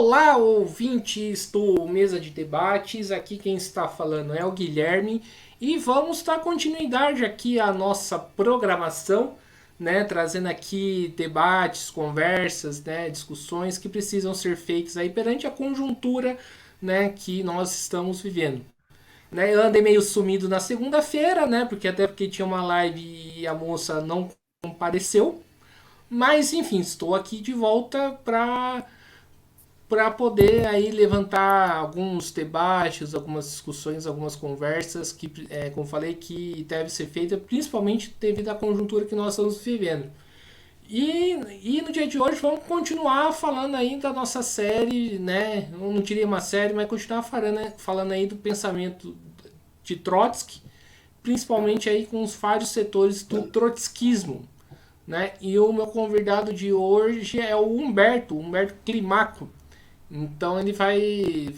Olá, ouvintes do Mesa de Debates. Aqui quem está falando é o Guilherme e vamos dar continuidade aqui à nossa programação, né, trazendo aqui debates, conversas, né, discussões que precisam ser feitas aí perante a conjuntura, né, que nós estamos vivendo. Né, eu andei meio sumido na segunda-feira, né, porque tinha uma live e a moça não compareceu, mas enfim, estou aqui de volta para poder aí levantar alguns debates, algumas discussões, algumas conversas que, como falei, que deve ser feita principalmente devido à conjuntura que nós estamos vivendo. E no dia de hoje vamos continuar falando aí da nossa série, né? Eu não diria uma série, mas continuar falando aí do pensamento de Trotsky, principalmente aí com os vários setores do trotskismo, né? E o meu convidado de hoje é o Humberto Climaco. Então ele vai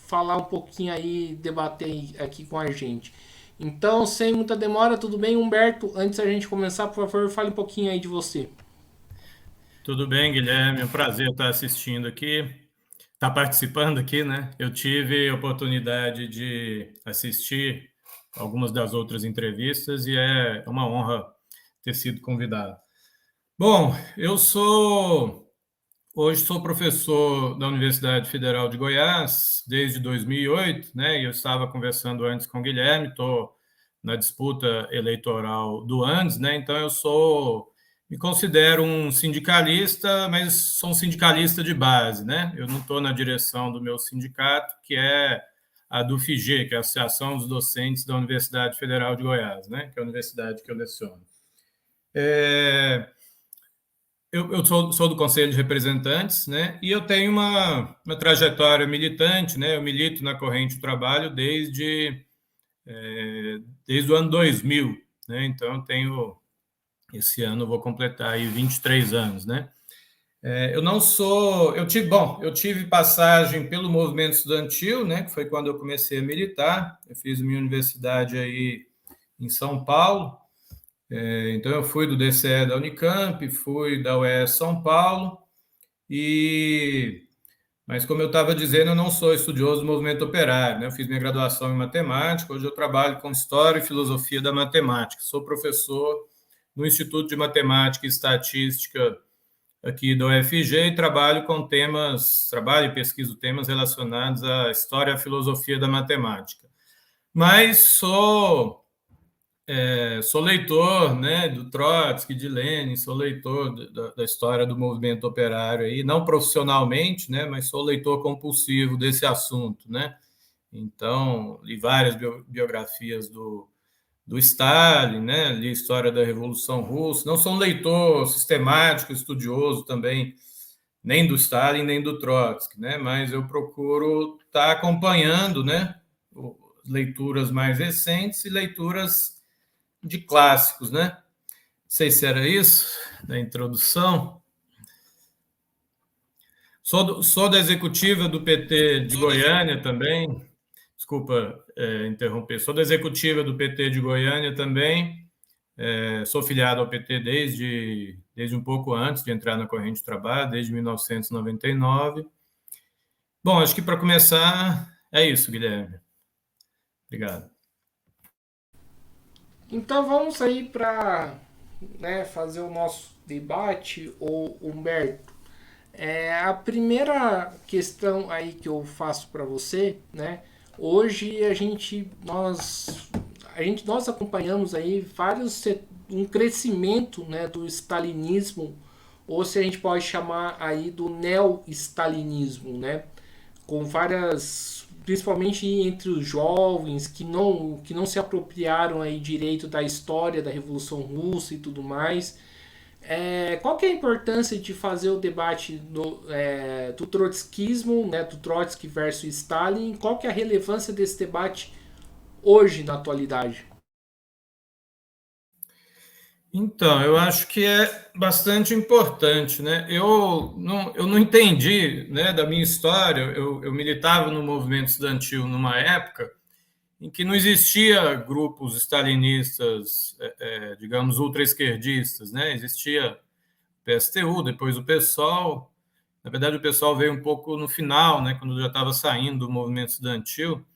falar um pouquinho aí, debater aqui com a gente. Então, sem muita demora, tudo bem, Humberto? Antes da gente começar, por favor, fale um pouquinho aí de você. Tudo bem, Guilherme? É um prazer estar assistindo aqui, estar participando aqui, né? Eu tive a oportunidade de assistir algumas das outras entrevistas e é uma honra ter sido convidado. Bom, hoje sou professor da Universidade Federal de Goiás desde 2008, né? E eu estava conversando antes com o Guilherme, estou na disputa eleitoral do Andes, né? Então me considero um sindicalista, mas sou um sindicalista de base, né? Eu não estou na direção do meu sindicato, que é a do FIG, que é a Associação dos Docentes da Universidade Federal de Goiás, né? Que é a universidade que eu leciono. Eu sou do Conselho de Representantes, né? E eu tenho uma trajetória militante, né? Eu milito na corrente do trabalho desde o ano 2000, né? Então, esse ano eu vou completar aí 23 anos, né? Eu não sou, eu tive passagem pelo movimento estudantil, né? Que foi quando eu comecei a militar. Eu fiz minha universidade aí em São Paulo. Então, eu fui do DCE da Unicamp, fui da UES São Paulo, mas como eu estava dizendo, eu não sou estudioso do movimento operário, né? Eu fiz minha graduação em matemática, hoje eu trabalho com História e Filosofia da Matemática. Sou professor no Instituto de Matemática e Estatística aqui da UFG e trabalho e pesquiso temas relacionados à história e à filosofia da matemática. Mas sou leitor, né, do Trotsky, de Lenin, sou leitor da história do movimento operário aí, não profissionalmente, né, mas sou leitor compulsivo desse assunto, né. Então, li várias biografias do Stalin, né, li história da Revolução Russa. Não sou um leitor sistemático, estudioso também, nem do Stalin, nem do Trotsky, né, mas eu procuro estar acompanhando, né, leituras mais recentes e leituras de clássicos, né? Não sei se era isso da introdução. Sou da executiva do PT de Goiânia também. Desculpa interromper. Sou da executiva do PT de Goiânia também. Sou filiado ao PT desde um pouco antes de entrar na corrente de trabalho, desde 1999. Bom, acho que para começar é isso, Guilherme. Obrigado. Então vamos aí para, né, fazer o nosso debate, o Humberto. A primeira questão aí que eu faço para você, né? Hoje nós acompanhamos aí um crescimento, né, do stalinismo, ou se a gente pode chamar aí do neo-stalinismo, né? Com várias, principalmente entre os jovens que não se apropriaram aí direito da história da Revolução Russa e tudo mais. Qual que é a importância de fazer o debate do trotskismo, né, do Trotsky versus Stalin? Qual que é a relevância desse debate hoje na atualidade? Então, eu acho que é bastante importante, né? Eu não entendi, né, da minha história. Eu militava no movimento estudantil numa época em que não existia grupos stalinistas, digamos, ultra-esquerdistas, né? Existia o PSTU, depois o PSOL. Na verdade, o pessoal veio um pouco no final, né, quando eu já estava saindo do movimento estudantil.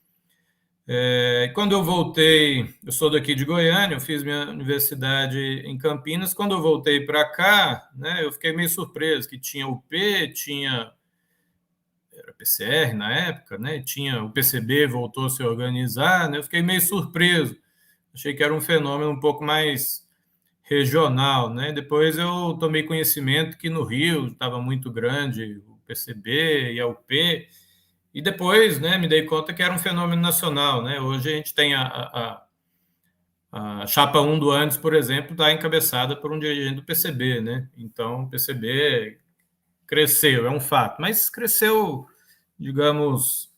Quando eu voltei, eu sou daqui de Goiânia, eu fiz minha universidade em Campinas. Quando eu voltei para cá, né, eu fiquei meio surpreso que tinha o P, tinha era PCR na época, né, tinha o PCB, voltou a se organizar, né, eu fiquei meio surpreso. Achei que era um fenômeno um pouco mais regional, né? Depois eu tomei conhecimento que no Rio estava muito grande o PCB e a UP, e depois, né, me dei conta que era um fenômeno nacional, né? Hoje a gente tem a chapa 1 do Andes, por exemplo, está encabeçada por um dirigente do PCB, né? Então o PCB cresceu, é um fato, mas cresceu, digamos,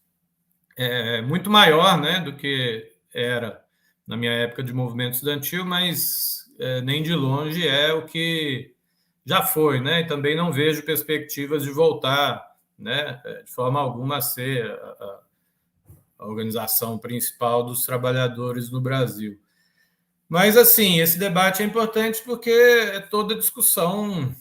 muito maior, né, do que era na minha época de movimento estudantil, mas nem de longe é o que já foi, né? E também não vejo perspectivas de voltar, né, de forma alguma a ser a organização principal dos trabalhadores no Brasil. Mas, assim, esse debate é importante porque é toda a discussão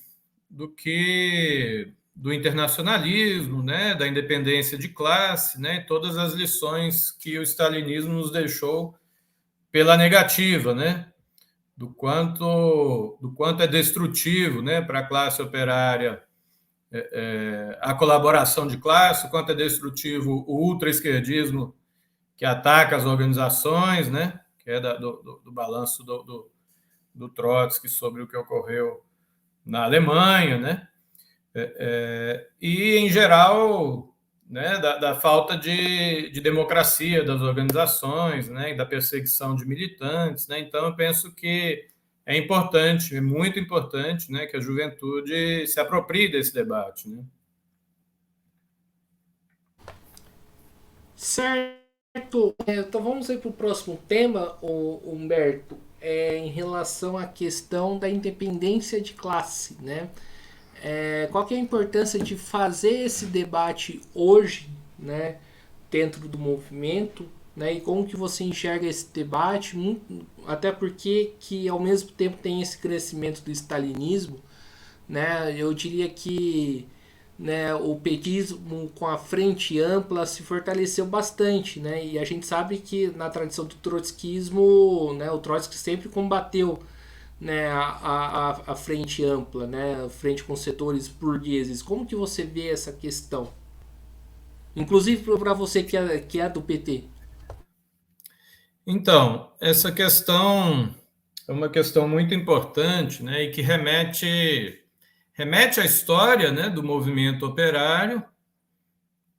do internacionalismo, né, da independência de classe, né, todas as lições que o stalinismo nos deixou pela negativa, né, do quanto é destrutivo, né, para a classe operária a colaboração de classe, o quanto é destrutivo o ultraesquerdismo que ataca as organizações, né, que é do balanço do Trotsky sobre o que ocorreu na Alemanha, né, e, em geral, né, da falta de democracia das organizações, né, e da perseguição de militantes, né. Então, eu penso que é importante, é muito importante, né, que a juventude se aproprie desse debate, né. Certo. Então vamos aí para o próximo tema, Humberto, em relação à questão da independência de classe, né? Qual que é a importância de fazer esse debate hoje, né, dentro do movimento, né, e como que você enxerga esse debate, até porque que ao mesmo tempo tem esse crescimento do stalinismo, né? Eu diria que, né, o petismo com a frente ampla se fortaleceu bastante, né? E a gente sabe que na tradição do trotskismo, né, o Trotsky sempre combateu, né, a frente ampla, né, a frente com setores burgueses. Como que você vê essa questão? Inclusive para você que é do PT. Então, essa questão é uma questão muito importante, né, e que remete à história, né, do movimento operário,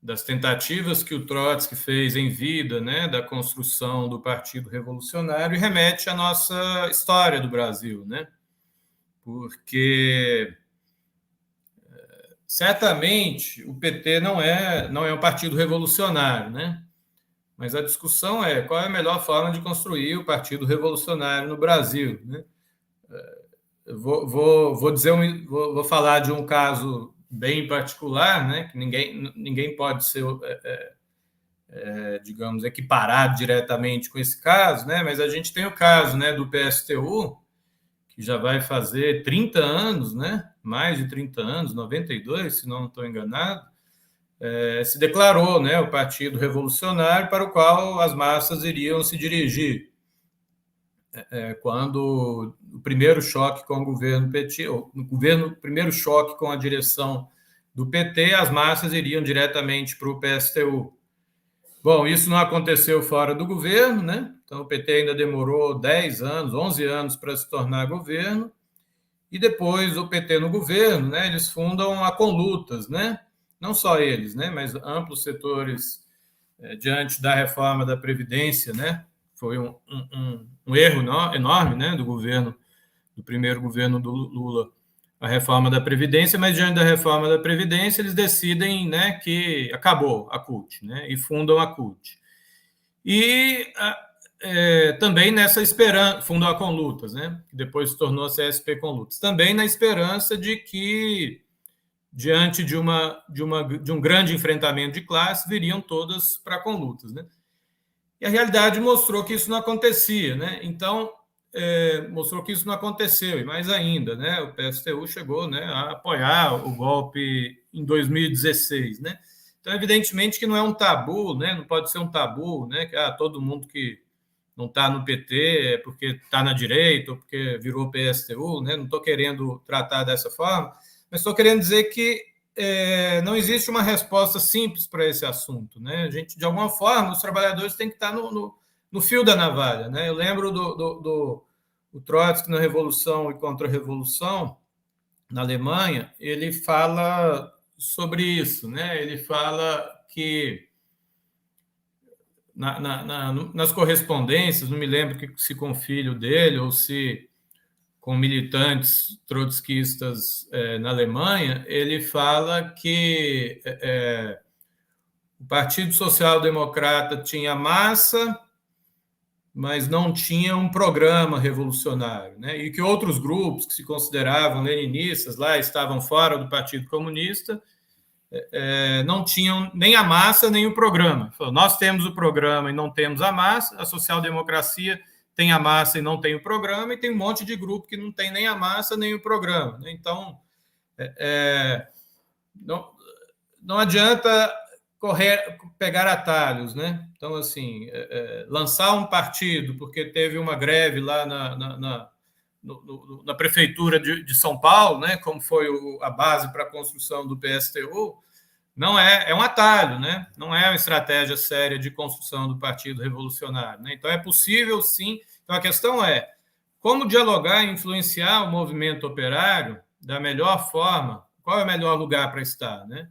das tentativas que o Trotsky fez em vida, né, da construção do Partido Revolucionário, e remete à nossa história do Brasil, né, porque certamente o PT não é um partido revolucionário, né, mas a discussão é qual é a melhor forma de construir o Partido Revolucionário no Brasil, né. Eu vou falar de um caso bem particular, né, que ninguém pode ser, digamos, equiparado diretamente com esse caso, né, mas a gente tem o caso, né, do PSTU, que já vai fazer 30 anos, né, mais de 30 anos, 92, se não estou enganado, se declarou, né, o Partido Revolucionário para o qual as massas iriam se dirigir. Quando o primeiro choque com o governo PT, o primeiro choque com a direção do PT, as massas iriam diretamente para o PSTU. Bom, isso não aconteceu fora do governo, né? Então o PT ainda demorou 10 anos, 11 anos para se tornar governo, e depois o PT no governo, né, eles fundam a Conlutas, né? Não só eles, né, mas amplos setores diante da reforma da Previdência, né? Foi um erro enorme, né, do primeiro governo do Lula, a reforma da Previdência, mas diante da reforma da Previdência eles decidem, né, que acabou a CUT, né, e fundam a CUT. E também nessa esperança, fundam a Conlutas, né, que depois se tornou a CSP Conlutas, também na esperança de que, diante de um grande enfrentamento de classe, viriam todas para Conlutas, né. E a realidade mostrou que isso não acontecia, né? Então, mostrou que isso não aconteceu, e mais ainda, né, o PSTU chegou, né, a apoiar o golpe em 2016. Né? Então, evidentemente que não é um tabu, né, não pode ser um tabu, né, que todo mundo que não está no PT é porque está na direita ou porque virou PSTU, né? Não estou querendo tratar dessa forma, mas estou querendo dizer que não existe uma resposta simples para esse assunto. Né? A gente, de alguma forma, os trabalhadores têm que estar no fio da navalha. Né? Eu lembro do Trotsky na Revolução e Contra-Revolução, na Alemanha, ele fala sobre isso. Né? Ele fala que nas correspondências, não me lembro se com o filho dele ou se com militantes trotskistas na Alemanha, ele fala que o Partido Social Democrata tinha massa, mas não tinha um programa revolucionário, né? E que outros grupos que se consideravam leninistas lá estavam fora do Partido Comunista não tinham nem a massa nem o programa. Falou, nós temos o programa e não temos a massa, a social-democracia tem a massa e não tem o programa, e tem um monte de grupo que não tem nem a massa nem o programa. Né? Então, não adianta pegar atalhos. Né? Então, assim, lançar um partido porque teve uma greve lá na prefeitura de São Paulo, né, como foi a base para a construção do PSTU, não é um atalho, né? Não é uma estratégia séria de construção do Partido Revolucionário. Né? Então, é possível, sim. Então, a questão é como dialogar e influenciar o movimento operário da melhor forma, qual é o melhor lugar para estar. Né?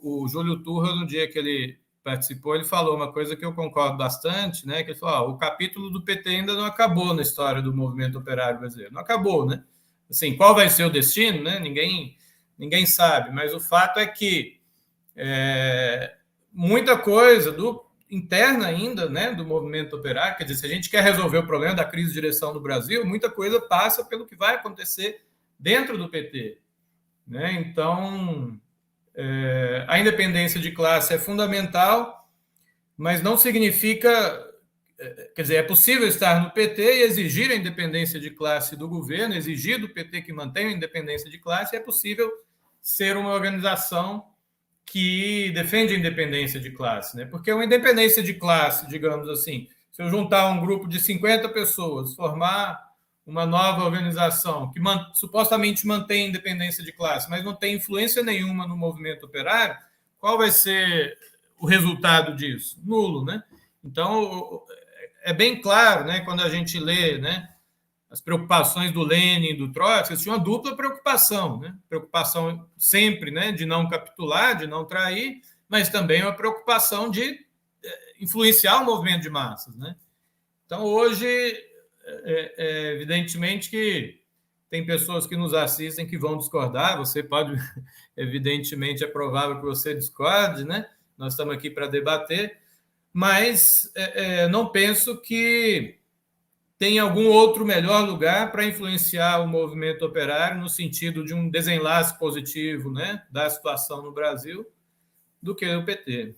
O Júlio Turra, no dia que ele participou, ele falou uma coisa que eu concordo bastante, né? Que ele falou: o capítulo do PT ainda não acabou na história do movimento operário brasileiro. Não acabou, né? Assim, qual vai ser o destino, né? Ninguém sabe, mas o fato é que muita coisa interna ainda, né, do movimento operário, quer dizer, se a gente quer resolver o problema da crise de direção no Brasil, muita coisa passa pelo que vai acontecer dentro do PT. Né? Então, a independência de classe é fundamental, mas não significa... Quer dizer, é possível estar no PT e exigir a independência de classe do governo, exigir do PT que mantenha a independência de classe, é possível ser uma organização que defende a independência de classe. Né? Porque uma independência de classe, digamos assim, se eu juntar um grupo de 50 pessoas, formar uma nova organização que supostamente mantém a independência de classe, mas não tem influência nenhuma no movimento operário, qual vai ser o resultado disso? Nulo, né? Então, é bem claro, né, quando a gente lê, né, as preocupações do Lenin e do Trotsky, tinha uma dupla preocupação, né? Preocupação sempre, né, de não capitular, de não trair, mas também uma preocupação de influenciar o movimento de massas. Né? Então, hoje, evidentemente que tem pessoas que nos assistem que vão discordar, você pode, evidentemente, é provável que você discorde, né? Nós estamos aqui para debater, mas não penso que tem algum outro melhor lugar para influenciar o movimento operário no sentido de um desenlace positivo, né, da situação no Brasil do que o PT.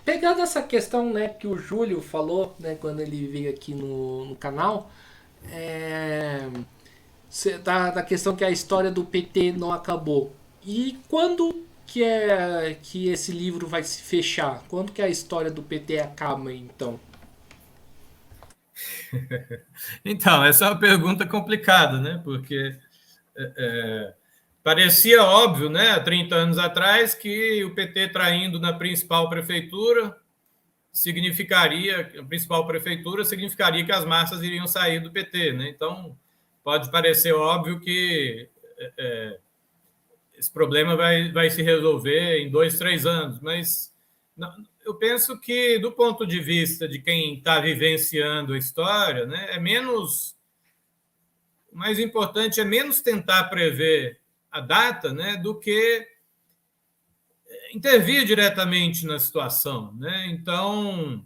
Pegando essa questão, né, que o Júlio falou, né, quando ele veio aqui no canal, da questão que a história do PT não acabou. E quando que esse livro vai se fechar? Quando que a história do PT acaba, então? Então, essa é uma pergunta complicada, né? Porque parecia óbvio, né, há 30 anos atrás, que o PT traindo na principal prefeitura significaria que as massas iriam sair do PT. Né? Então, pode parecer óbvio que esse problema vai se resolver em 2, 3 anos, mas eu penso que, do ponto de vista de quem está vivenciando a história, né, o mais importante é menos tentar prever a data, né, do que intervir diretamente na situação. Né? Então,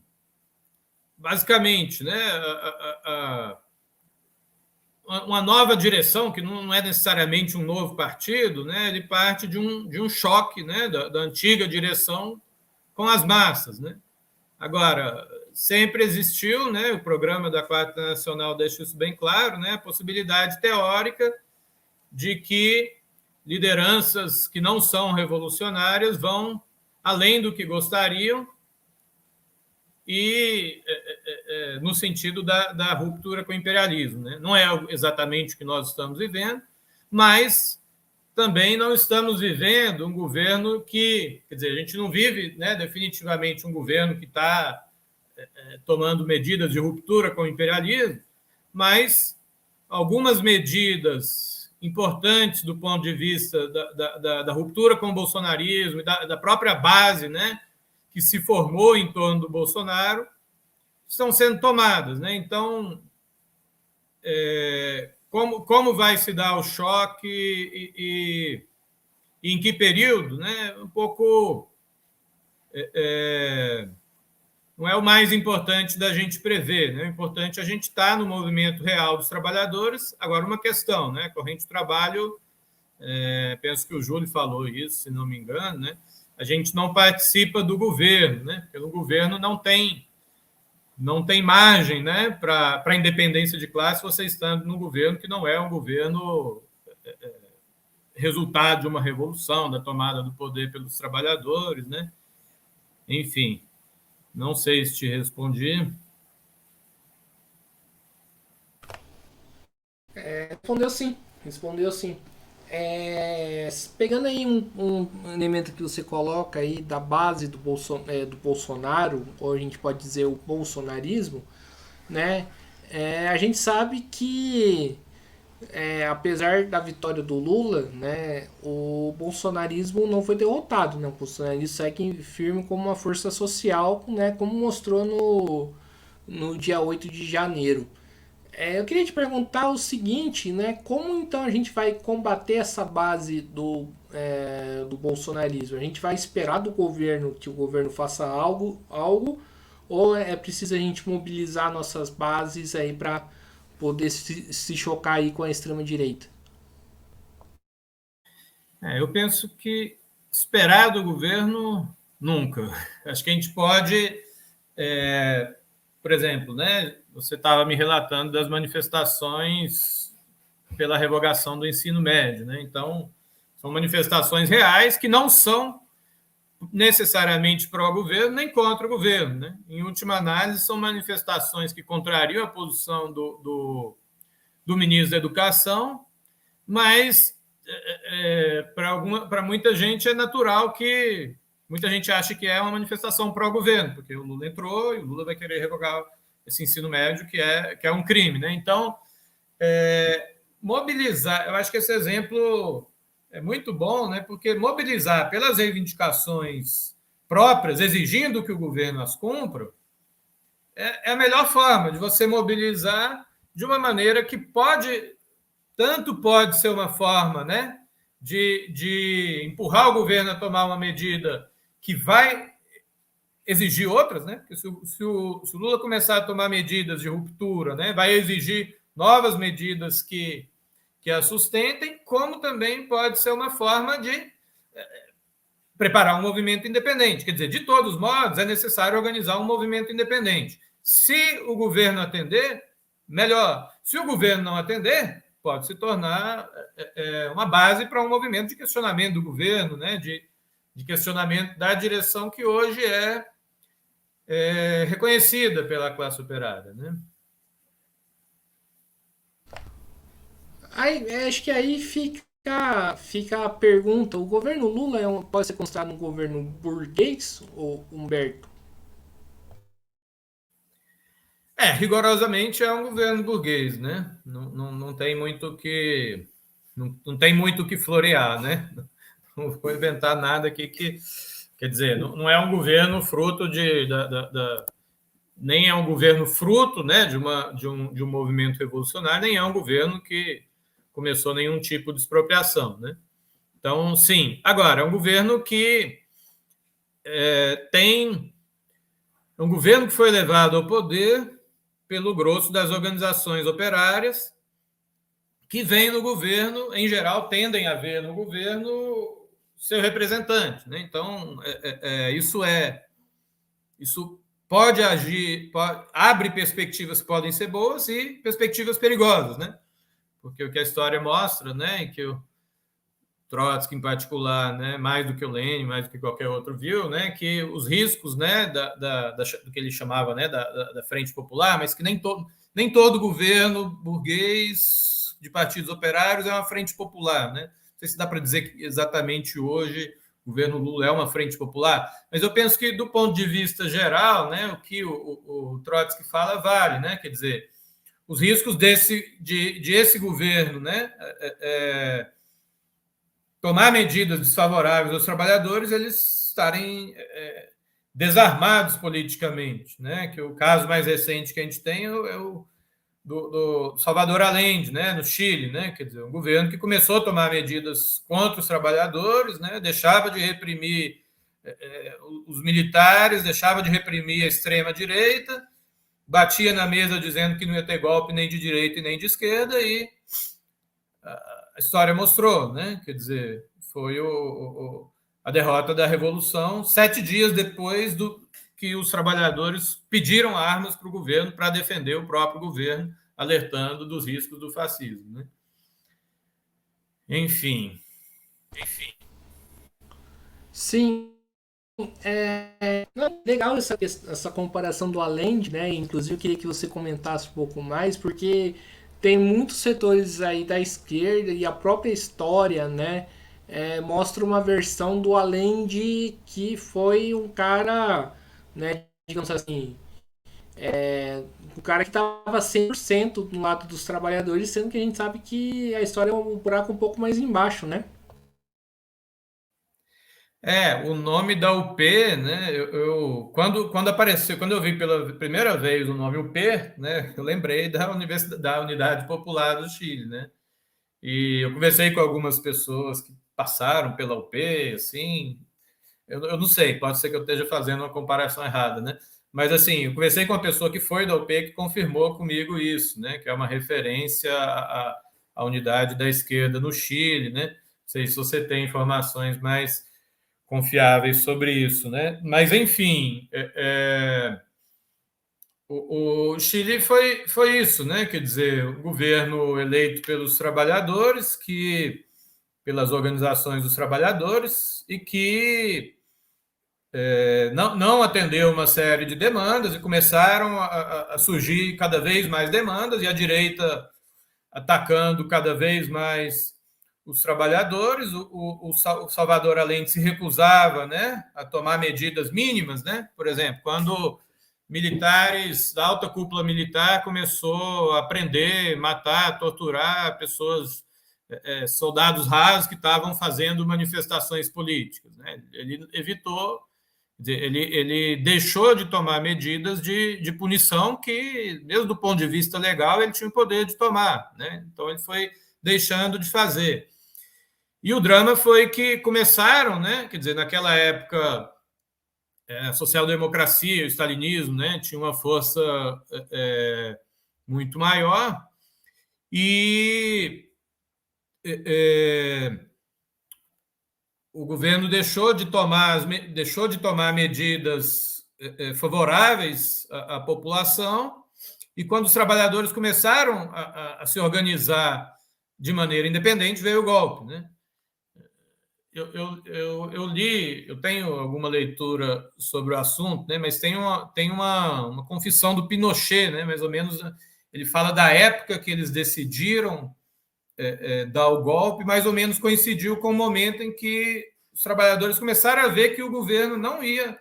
basicamente, né, uma nova direção, que não é necessariamente um novo partido, né, ele parte de um choque, né, da antiga direção com as massas. Né? Agora, sempre existiu, né, o programa da Quarta Nacional deixa isso bem claro, né, a possibilidade teórica de que lideranças que não são revolucionárias vão além do que gostariam e no sentido da ruptura com o imperialismo, né? Não é exatamente o que nós estamos vivendo, mas também não estamos vivendo um governo que, quer dizer, a gente não vive, né, definitivamente um governo que está tomando medidas de ruptura com o imperialismo, mas algumas medidas importantes do ponto de vista da ruptura com o bolsonarismo e da própria base, né, que se formou em torno do Bolsonaro, estão sendo tomadas. Né? Então, como vai se dar o choque e em que período? Né? Um pouco... não é o mais importante da gente prever. Né? O importante é a gente estar no movimento real dos trabalhadores. Agora, uma questão, né? Corrente de trabalho, penso que o Júlio falou isso, se não me engano, né? A gente não participa do governo, né? Porque no governo não tem margem, né, para a independência de classe você estando no governo que não é um governo resultado de uma revolução, da tomada do poder pelos trabalhadores, né? Enfim, não sei se te respondi. Respondeu sim, respondeu sim. Pegando aí um elemento que você coloca aí da base do Bolsonaro, ou a gente pode dizer o bolsonarismo, né? A gente sabe que apesar da vitória do Lula, né, o bolsonarismo não foi derrotado, né? O bolsonarismo segue firme como uma força social, né, como mostrou no dia 8 de janeiro. Eu queria te perguntar o seguinte, né? Como então a gente vai combater essa base do bolsonarismo? A gente vai esperar do governo que o governo faça algo ou é preciso a gente mobilizar nossas bases aí para poder se chocar aí com a extrema direita? Eu penso que esperar do governo nunca. Acho que a gente pode, por exemplo, né? Você estava me relatando das manifestações pela revogação do ensino médio, né? Então, são manifestações reais que não são necessariamente pró-governo nem contra o governo, né? Em última análise, são manifestações que contrariam a posição do ministro da Educação, mas para muita gente é natural que muita gente acha que é uma manifestação pró-governo, porque o Lula entrou e o Lula vai querer revogar esse ensino médio que é um crime, né? Então, mobilizar, eu acho que esse exemplo é muito bom, né? Porque mobilizar pelas reivindicações próprias, exigindo que o governo as cumpra, é a melhor forma de você mobilizar de uma maneira que tanto pode ser uma forma, né, de empurrar o governo a tomar uma medida que vai exigir outras, né? Porque se o Lula começar a tomar medidas de ruptura, né, vai exigir novas medidas que a sustentem, como também pode ser uma forma de preparar um movimento independente. Quer dizer, de todos os modos, é necessário organizar um movimento independente. Se o governo atender, melhor. Se o governo não atender, pode se tornar uma base para um movimento de questionamento do governo, né? de questionamento da direção que hoje é reconhecida pela classe operária. Né? Acho que aí fica a pergunta: o governo Lula pode ser considerado um governo burguês, ou Humberto? Rigorosamente é um governo burguês, né? Não tem muito que não tem muito que florear, né? Não vou inventar nada aqui que quer dizer, não é um governo fruto nem é um governo fruto, né, de um movimento revolucionário, nem é um governo que começou nenhum tipo de expropriação, né? Então, sim. Agora, é um governo que é um governo que foi levado ao poder pelo grosso das organizações operárias que vêm no governo, em geral, tendem a ver no governo seu representante. Né? Então, isso pode agir, abre perspectivas que podem ser boas e perspectivas perigosas, né? Porque o que a história mostra, né, e que o Trotsky em particular, né, mais do que o Lenin, mais do que qualquer outro viu, né, que os riscos, né, do que ele chamava, né, da Frente Popular, mas que nem todo governo burguês de partidos operários é uma frente popular, né? Não sei se dá para dizer que exatamente hoje o governo Lula é uma frente popular, mas eu penso que do ponto de vista geral, né, o que o Trotsky fala vale, né? Quer dizer, os riscos de esse governo, né, tomar medidas desfavoráveis aos trabalhadores, eles estarem desarmados politicamente, né? Que o caso mais recente que a gente tem é o do Salvador Allende, né, no Chile, né? Quer dizer, um governo que começou a tomar medidas contra os trabalhadores, né? Deixava de reprimir os militares, deixava de reprimir a extrema direita, batia na mesa dizendo que não ia ter golpe nem de direita e nem de esquerda, e a história mostrou, né? Quer dizer, foi a derrota da Revolução 7 dias depois do que os trabalhadores pediram armas para o governo para defender o próprio governo, alertando dos riscos do fascismo, né? Enfim. Sim, legal essa comparação do Allende, né? Inclusive eu queria que você comentasse um pouco mais, porque tem muitos setores aí da esquerda e a própria história, né? Mostra uma versão do Allende que foi um cara, né? Digamos assim, um cara que estava 100% do lado dos trabalhadores, sendo que a gente sabe que a história é um buraco um pouco mais embaixo, né? O nome da UP, né? Quando apareceu, quando eu vi pela primeira vez o nome UP, né? Eu lembrei da Unidade Popular do Chile, né? E eu conversei com algumas pessoas que passaram pela UP, assim. Eu não sei, pode ser que eu esteja fazendo uma comparação errada, né? Mas assim, eu conversei com uma pessoa que foi da UP que confirmou comigo isso, né? Que é uma referência à unidade da esquerda no Chile, né? Não sei se você tem informações mais confiáveis sobre isso, né? Mas enfim, o Chile foi isso, né? Quer dizer, um governo eleito pelos trabalhadores, pelas organizações dos trabalhadores, e que não atendeu uma série de demandas e começaram a surgir cada vez mais demandas, e a direita atacando cada vez mais os trabalhadores. O Salvador Allende se recusava, né, a tomar medidas mínimas, né? Por exemplo, quando militares da alta cúpula militar começou a prender, matar, torturar pessoas, soldados rasos que estavam fazendo manifestações políticas, né? Ele evitou, ele deixou de tomar medidas de punição que, mesmo do ponto de vista legal, ele tinha o poder de tomar, né? Então ele foi deixando de fazer. E o drama foi que começaram, né? Quer dizer, naquela época, a social-democracia, o stalinismo, né, tinha uma força muito maior, e o governo deixou de tomar medidas favoráveis à população, e quando os trabalhadores começaram a se organizar de maneira independente, veio o golpe, né? Eu li, eu tenho alguma leitura sobre o assunto, né, mas tem uma confissão do Pinochet, né, mais ou menos. Ele fala da época que eles decidiram dar o golpe, mais ou menos coincidiu com o momento em que os trabalhadores começaram a ver que o governo não ia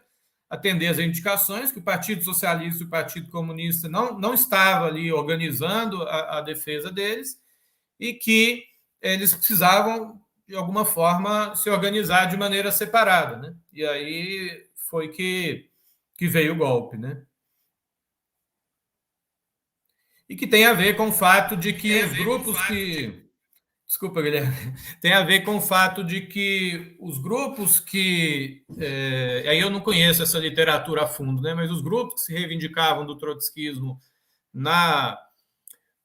atender as indicações, que o Partido Socialista e o Partido Comunista não estavam ali organizando a defesa deles, e que eles precisavam, de alguma forma, se organizar de maneira separada, né? E aí foi que veio o golpe, né? E que tem a ver com o fato de que os grupos que... Desculpa, Guilherme. Tem a ver com o fato de que os grupos que... aí eu não conheço essa literatura a fundo, né? Mas os grupos que se reivindicavam do trotskismo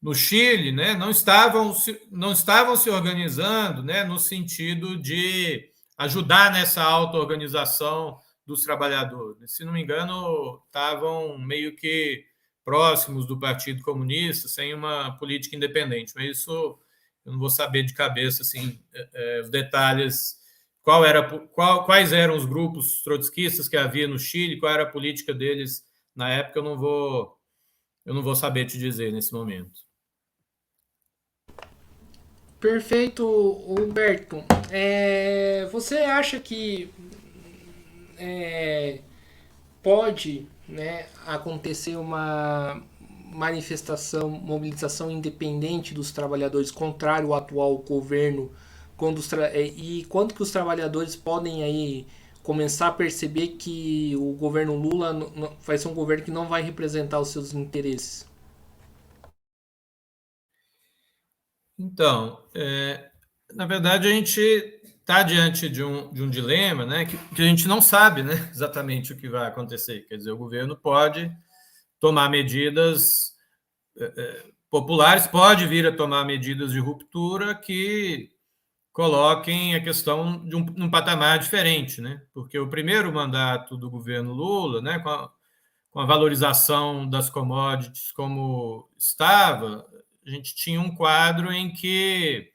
no Chile, né, não estavam se organizando, né, no sentido de ajudar nessa auto-organização dos trabalhadores. Se não me engano, estavam meio que próximos do Partido Comunista, sem uma política independente. Mas isso eu não vou saber de cabeça assim, os detalhes, quais eram os grupos trotskistas que havia no Chile, qual era a política deles na época, eu não vou saber te dizer nesse momento. Perfeito, Humberto. Você acha que pode, né, acontecer uma manifestação, mobilização independente dos trabalhadores contrário ao atual governo, e quando que os trabalhadores podem aí começar a perceber que o governo Lula vai ser um governo que não vai representar os seus interesses? Então, na verdade, a gente está diante de um dilema, né, que a gente não sabe, né, exatamente o que vai acontecer. Quer dizer, o governo pode tomar medidas populares, pode vir a tomar medidas de ruptura que coloquem a questão de um patamar diferente, né? Porque o primeiro mandato do governo Lula, né, com a valorização das commodities como estava, a gente tinha um quadro em que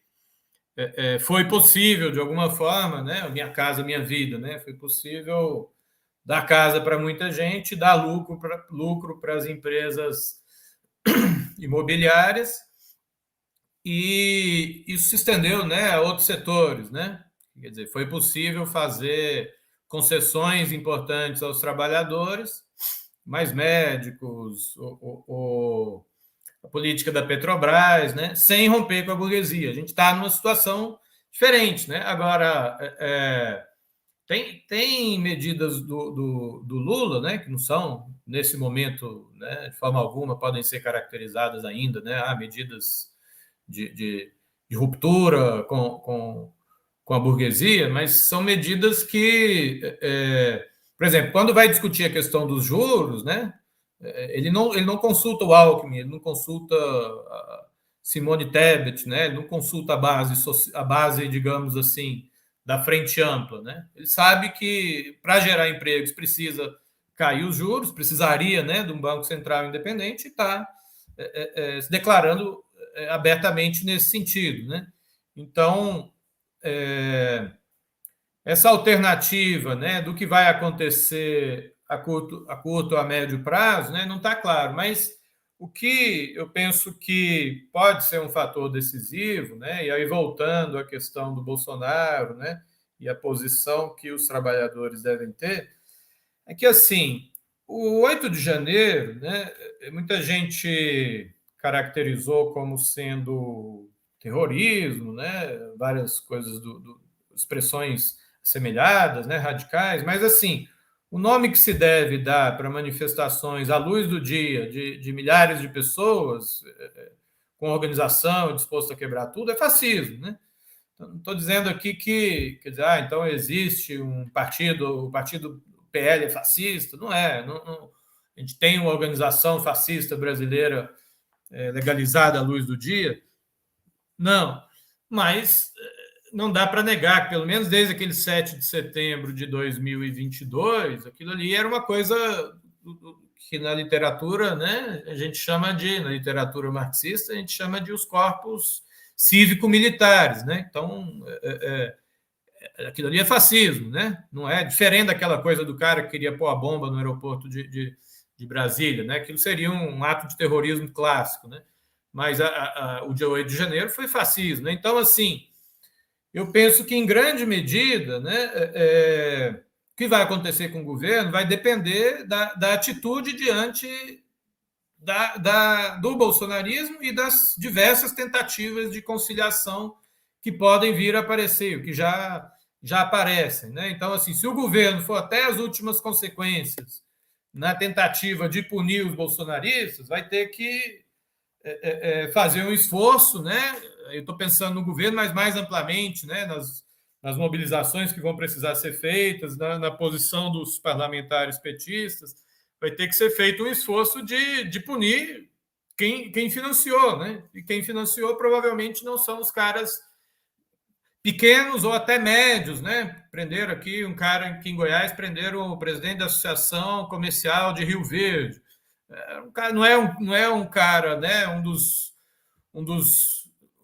foi possível, de alguma forma, né, Minha Casa Minha Vida, né, foi possível dar casa para muita gente, dar lucro para as empresas imobiliárias, e isso se estendeu, né, a outros setores, né? Quer dizer, foi possível fazer concessões importantes aos trabalhadores, mais médicos, a política da Petrobras, né, sem romper com a burguesia. A gente está numa situação diferente, né? Agora, tem medidas do Lula, né, que não são, nesse momento, né, de forma alguma, podem ser caracterizadas ainda, né? Há medidas de ruptura com a burguesia, mas são medidas que, por exemplo, quando vai discutir a questão dos juros, né, ele não consulta o Alckmin, ele não consulta a Simone Tebet, né, ele não consulta a base, digamos assim, da frente ampla, né? Ele sabe que para gerar empregos precisa cair os juros, precisaria, né, de um Banco Central independente, e está se declarando abertamente nesse sentido, né? Então, essa alternativa, né, do que vai acontecer a curto a médio prazo, né, não está claro, mas o que eu penso que pode ser um fator decisivo, né, e aí voltando à questão do Bolsonaro, né, e a posição que os trabalhadores devem ter, é que, assim, o 8 de janeiro, né, muita gente caracterizou como sendo terrorismo, né, várias coisas, expressões assemelhadas, né, radicais, mas, assim, o nome que se deve dar para manifestações à luz do dia de milhares de pessoas, com organização, disposto a quebrar tudo, é fascismo, né? Então, não estou dizendo aqui que, quer dizer, então existe um partido, o partido PL é fascista, não é. A gente tem uma organização fascista brasileira legalizada à luz do dia, não. Mas não dá para negar que, pelo menos desde aquele 7 de setembro de 2022, aquilo ali era uma coisa que na literatura, né, na literatura marxista, a gente chama de os corpos cívico-militares, né? Então, aquilo ali é fascismo, né? Não é diferente daquela coisa do cara que queria pôr a bomba no aeroporto de Brasília, né? Aquilo seria um ato de terrorismo clássico, né? Mas o dia 8 de janeiro foi fascismo, né? Então, assim, eu penso que, em grande medida, né, o que vai acontecer com o governo vai depender da atitude diante do bolsonarismo e das diversas tentativas de conciliação que podem vir a aparecer, que já aparecem, né? Então, assim, se o governo for até as últimas consequências na tentativa de punir os bolsonaristas, vai ter que fazer um esforço, né? Eu estou pensando no governo, mas mais amplamente, né? Nas mobilizações que vão precisar ser feitas, na posição dos parlamentares petistas, vai ter que ser feito um esforço de punir quem financiou, né? E quem financiou provavelmente não são os caras pequenos ou até médios, né? Prenderam aqui um cara aqui em Goiás, prenderam o presidente da Associação Comercial de Rio Verde. Um cara, não é um cara, né?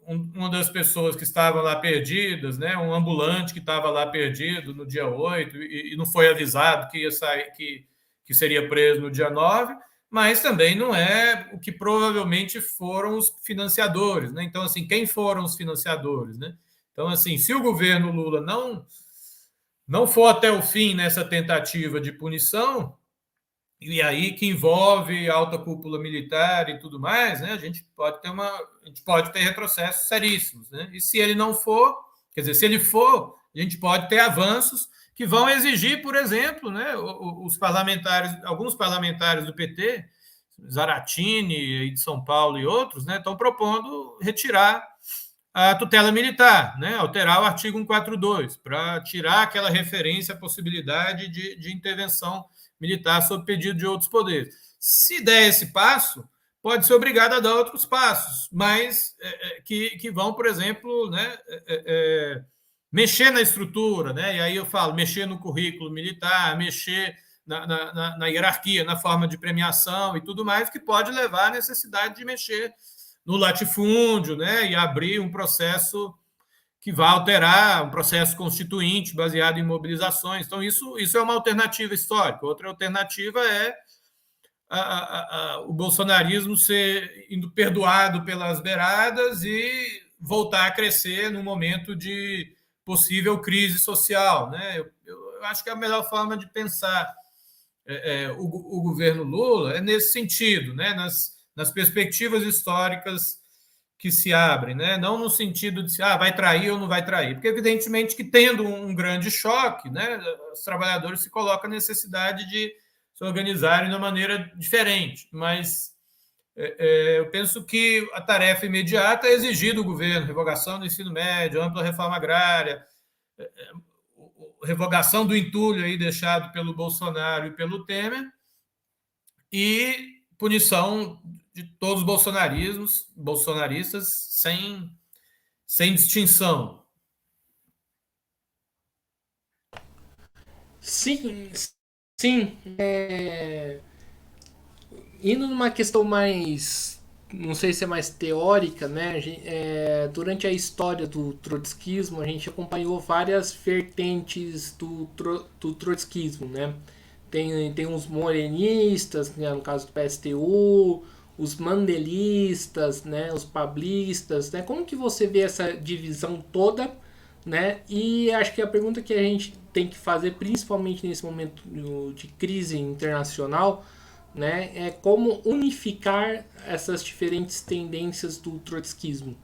Uma das pessoas que estavam lá perdidas, né? Um ambulante que estava lá perdido no dia 8 e não foi avisado que ia sair, que seria preso no dia 9, mas também não é o que provavelmente foram os financiadores, né? Então, assim, quem foram os financiadores, né? Então, assim, se o governo Lula não for até o fim nessa tentativa de punição, e aí que envolve alta cúpula militar e tudo mais, né? A gente pode ter retrocessos seríssimos, né? E se ele não for, quer dizer, se ele for, a gente pode ter avanços que vão exigir, por exemplo, né, os parlamentares, alguns parlamentares do PT, Zaratini de São Paulo e outros, né, estão propondo retirar a tutela militar, né, alterar o artigo 142 para tirar aquela referência à possibilidade de intervenção militar sob pedido de outros poderes. Se der esse passo, pode ser obrigado a dar outros passos, mas que vão, por exemplo, né, mexer na estrutura, né? E aí eu falo, mexer no currículo militar, mexer na hierarquia, na forma de premiação e tudo mais, que pode levar à necessidade de mexer no latifúndio, né? E abrir um processo que vai alterar um processo constituinte baseado em mobilizações. Então, isso é uma alternativa histórica. Outra alternativa é o bolsonarismo ser indo perdoado pelas beiradas e voltar a crescer no momento de possível crise social, né? Eu acho que a melhor forma de pensar o governo Lula é nesse sentido, né? Nas perspectivas históricas que se abrem, né? Não no sentido de se vai trair ou não vai trair, porque evidentemente que tendo um grande choque, né, os trabalhadores se colocam a necessidade de se organizarem de uma maneira diferente, mas eu penso que a tarefa imediata é exigir do governo revogação do ensino médio, ampla reforma agrária, revogação do entulho aí deixado pelo Bolsonaro e pelo Temer e punição de todos os bolsonaristas sem distinção. Sim, sim. Indo numa questão mais, não sei se é mais teórica, né? Durante a história do trotskismo, a gente acompanhou várias vertentes do trotskismo, né? Tem uns morenistas, né, no caso do PSTU, os mandelistas, né, os pablistas, né? Como que você vê essa divisão toda, né? E acho que a pergunta que a gente tem que fazer, principalmente nesse momento de crise internacional, né, é como unificar essas diferentes tendências do trotskismo.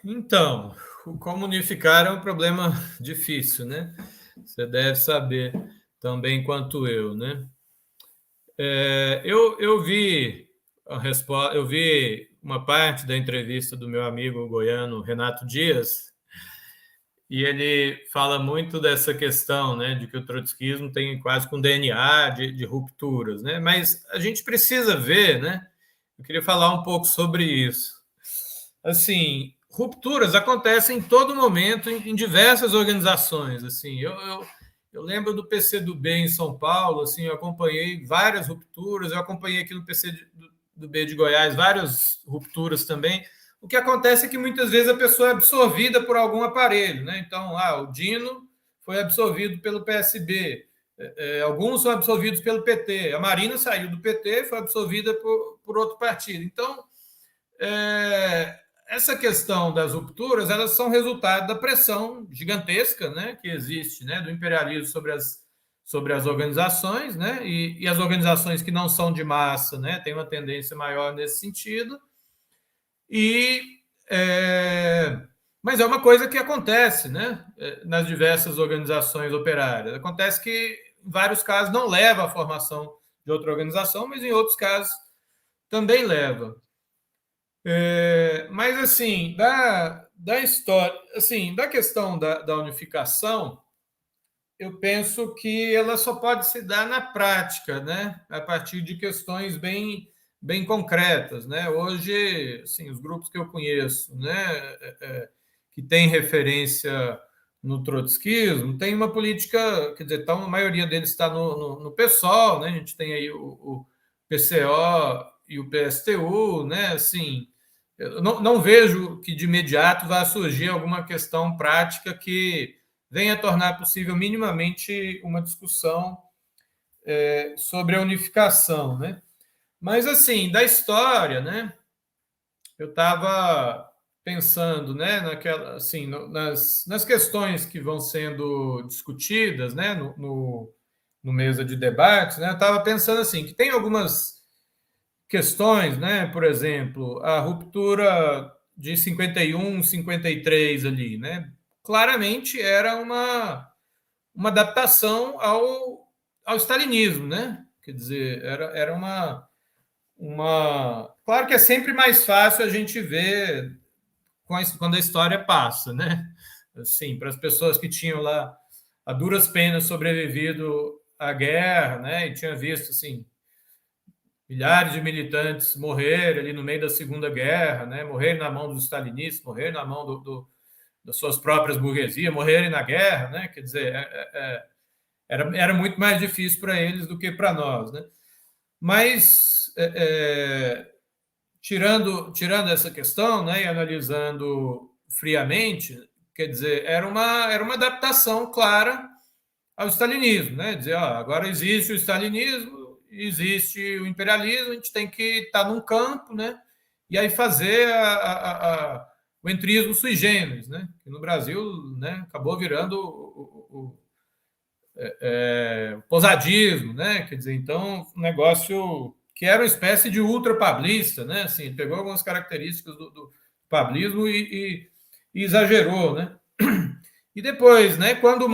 Então, o como unificar é um problema difícil, né? Você deve saber também quanto eu, né? Eu vi a resposta, eu vi uma parte da entrevista do meu amigo goiano Renato Dias, e ele fala muito dessa questão, né, de que o trotskismo tem quase com DNA de rupturas, né? Mas a gente precisa ver, né? Eu queria falar um pouco sobre isso. Assim, rupturas acontecem em todo momento em diversas organizações. Assim, eu lembro do PCdoB em São Paulo, assim, eu acompanhei várias rupturas, eu acompanhei aqui no PCdoB de Goiás várias rupturas também. O que acontece é que muitas vezes a pessoa é absorvida por algum aparelho, né? Então, o Dino foi absorvido pelo PSB, alguns são absorvidos pelo PT, a Marina saiu do PT e foi absorvida por outro partido. Então, essa questão das rupturas, elas são resultado da pressão gigantesca, né, que existe, né, do imperialismo sobre as organizações, né, e as organizações que não são de massa, né, têm uma tendência maior nesse sentido. Mas é uma coisa que acontece, né, nas diversas organizações operárias. Acontece que, em vários casos, não leva à formação de outra organização, mas em outros casos também leva. Mas, assim, da história, assim, da questão da unificação, eu penso que ela só pode se dar na prática, né? A partir de questões bem bem concretas, né? Hoje, assim, os grupos que eu conheço, né, que têm referência no trotskismo, tem uma política, quer dizer, então, a maioria deles está no PSOL, né? A gente tem aí o PCO e o PSTU, né? Assim, eu não vejo que de imediato vai surgir alguma questão prática que venha tornar possível minimamente uma discussão sobre a unificação, né? Mas, assim, da história, né? Eu estava pensando, né, assim, nas questões que vão sendo discutidas, né, no mesa de debates, né? Eu estava pensando assim que tem algumas questões, né? Por exemplo, a ruptura de 51, 53 ali, né? Claramente era uma adaptação ao stalinismo, né? Quer dizer, era Claro que é sempre mais fácil a gente ver quando a história passa, né? Assim, para as pessoas que tinham lá a duras penas sobrevivido à guerra, né? E tinha visto, assim, milhares de militantes morrer ali no meio da Segunda Guerra, né? Morrer na mão dos stalinistas, morrer na mão das suas próprias burguesias, morrerem na guerra, né? Quer dizer, era muito mais difícil para eles do que para nós, né? Mas tirando essa questão, né, e analisando friamente, quer dizer, era uma adaptação clara ao stalinismo, né? Dizer, ó, agora existe o stalinismo, existe o imperialismo, a gente tem que estar num campo, né? E aí fazer o entrismo sui generis, né? Que no Brasil, né, acabou virando o posadismo, né? Quer dizer, então, um negócio que era uma espécie de ultrapablista, né? Assim, pegou algumas características do pablismo e exagerou, né? E depois, né? Quando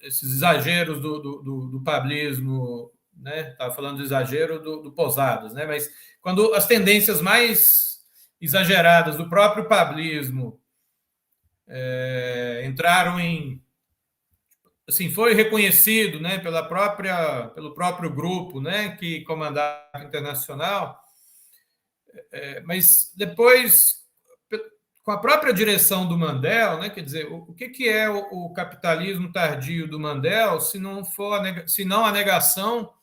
esses exageros do pablismo, né? Estava falando do exagero do Posadas, né? Mas quando as tendências mais exageradas do próprio pablismo entraram assim, foi reconhecido, né, pelo próprio grupo, né, que comandava a Internacional, mas depois, com a própria direção do Mandel, né, quer dizer, o que é o capitalismo tardio do Mandel, se não a negação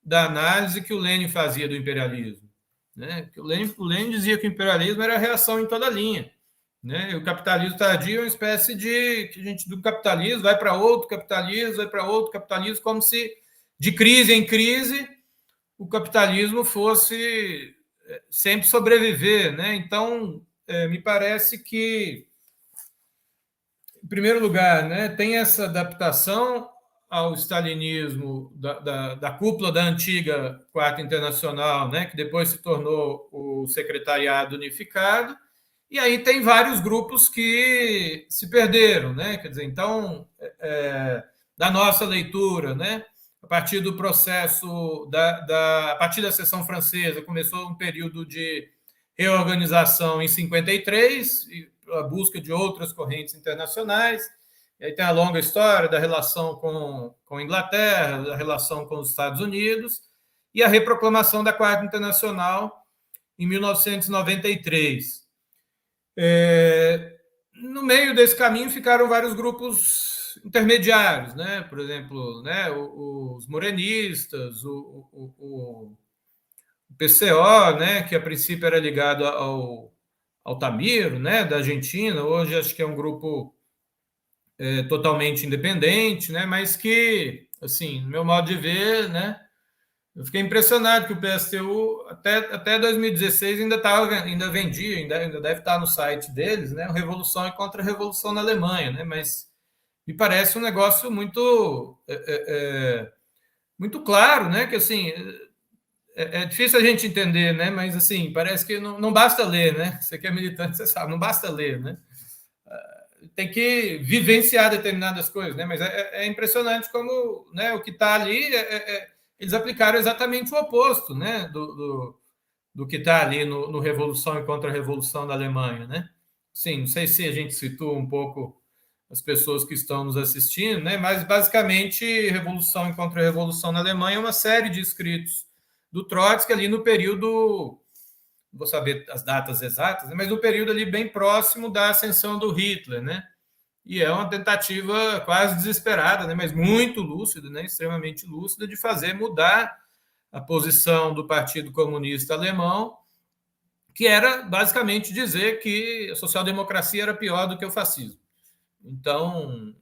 da análise que o Lenin fazia do imperialismo, né? Que o Lenin dizia que o imperialismo era a reação em toda a linha, né? O capitalismo tardio é uma espécie que a gente do capitalismo vai para outro capitalismo, vai para outro capitalismo, como se de crise em crise o capitalismo fosse sempre sobreviver, né? Então, me parece que, em primeiro lugar, né, tem essa adaptação ao stalinismo da cúpula da antiga Quarta Internacional, né, que depois se tornou o Secretariado Unificado, e aí tem vários grupos que se perderam, né? Quer dizer, então, da nossa leitura, né? A partir do processo a partir da Seção Francesa, começou um período de reorganização em 53, a busca de outras correntes internacionais. E aí tem a longa história da relação com a Inglaterra, da relação com os Estados Unidos, e a reproclamação da Quarta Internacional em 1993. No meio desse caminho ficaram vários grupos intermediários, né? Por exemplo, né, os morenistas, o PCO, né, que a princípio era ligado ao Altamiro, né, da Argentina, hoje acho que é um grupo totalmente independente, né, mas que, assim, no meu modo de ver, né, eu fiquei impressionado que o PSTU até 2016 ainda vendia, ainda deve estar no site deles, né, Revolução e Contra-Revolução na Alemanha, né, mas me parece um negócio muito claro, né, que assim é difícil a gente entender, né? Mas assim, parece que não basta ler, né? Você que é militante, você sabe, não basta ler, né? Tem que vivenciar determinadas coisas, né? Mas é impressionante como, né, o que está ali, eles aplicaram exatamente o oposto, né? Do que está ali no Revolução e Contra-Revolução da Alemanha, né? Sim, não sei se a gente situa um pouco as pessoas que estão nos assistindo, né? Mas basicamente Revolução e Contra-Revolução na Alemanha é uma série de escritos do Trotsky ali no período, não vou saber as datas exatas, né? Mas no período ali bem próximo da ascensão do Hitler, né? E é uma tentativa quase desesperada, né? Mas muito lúcida, né? Extremamente lúcida, de fazer mudar a posição do Partido Comunista Alemão, que era basicamente dizer que a social-democracia era pior do que o fascismo. Então,